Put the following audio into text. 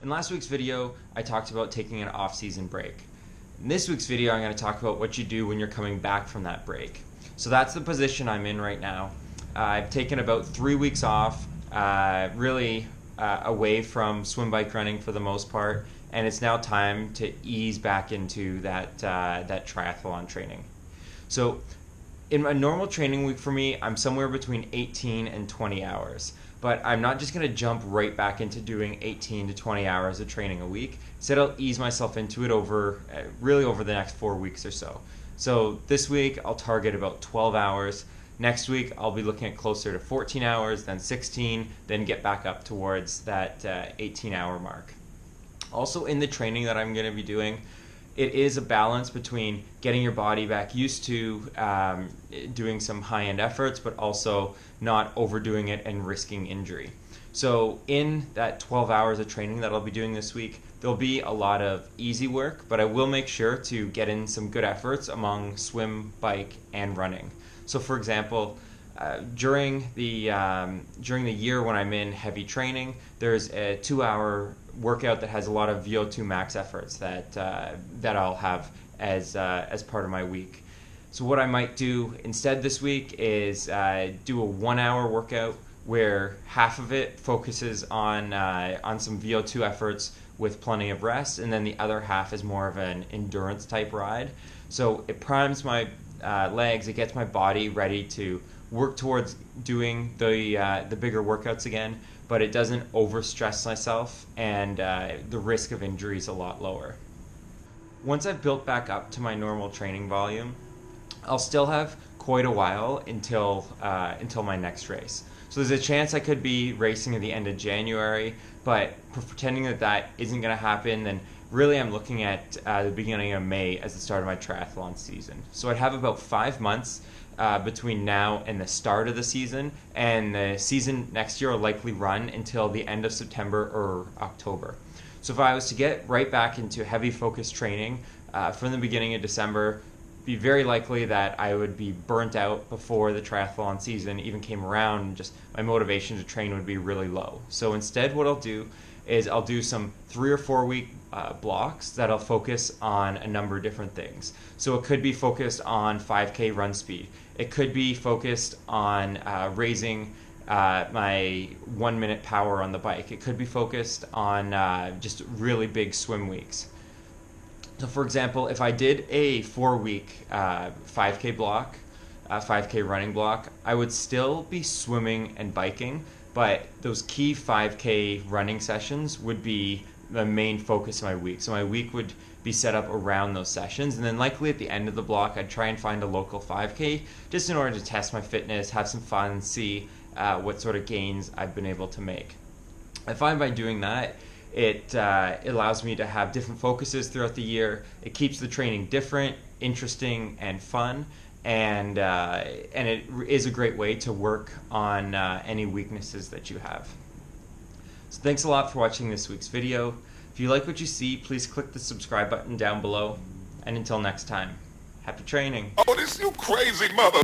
In last week's video, I talked about taking an off-season break. In this week's video, I'm going to talk about what you do when you're coming back from that break. So that's the position I'm in right now. I've taken about 3 weeks off, away from swim bike running for the most part, and it's now time to ease back into that triathlon training. So in a normal training week for me, I'm somewhere between 18 and 20 hours. But I'm not just going to jump right back into doing 18 to 20 hours of training a week. Instead, I'll ease myself into it over the next 4 weeks or so. So this week, I'll target about 12 hours. Next week, I'll be looking at closer to 14 hours, then 16, then get back up towards that 18-hour mark. Also, in the training that I'm going to be doing, it is a balance between getting your body back used to doing some high-end efforts, but also not overdoing it and risking injury. So in that 12 hours of training that I'll be doing this week, there'll be a lot of easy work, but I will make sure to get in some good efforts among swim, bike, and running. So for example, during the year when I'm in heavy training, there's a 2-hour workout that has a lot of VO2 max efforts that I'll have as part of my week. So what I might do instead this week is do a 1-hour workout where half of it focuses on some VO2 efforts with plenty of rest, and then the other half is more of an endurance type ride. So it primes my legs, it gets my body ready to work towards doing the bigger workouts again, but it doesn't overstress myself, and the risk of injury is a lot lower. Once I've built back up to my normal training volume, I'll still have quite a while until my next race. So there's a chance I could be racing at the end of January, but pretending that isn't going to happen, then really I'm looking at the beginning of May as the start of my triathlon season. So I'd have about 5 months between now and the start of the season, and the season next year will likely run until the end of September or October. So if I was to get right back into heavy focused training from the beginning of December, be very likely that I would be burnt out before the triathlon season even came around, and just my motivation to train would be really low. So instead what I'll do is I'll do some 3 or 4 week blocks that I'll focus on a number of different things. So it could be focused on 5K run speed. It could be focused on raising my 1 minute power on the bike. It could be focused on just really big swim weeks. So for example, if I did a 4-week 5K block, 5K running block, I would still be swimming and biking, but those key 5K running sessions would be the main focus of my week. So my week would be set up around those sessions, and then likely at the end of the block I'd try and find a local 5K just in order to test my fitness, have some fun, and see what sort of gains I've been able to make. I find by doing that, it allows me to have different focuses throughout the year. It keeps the training different, interesting, and fun, and it is a great way to work on any weaknesses that you have. So thanks a lot for watching this week's video. If you like what you see, please click the subscribe button down below, and until next time, happy training. Oh, this you crazy mother...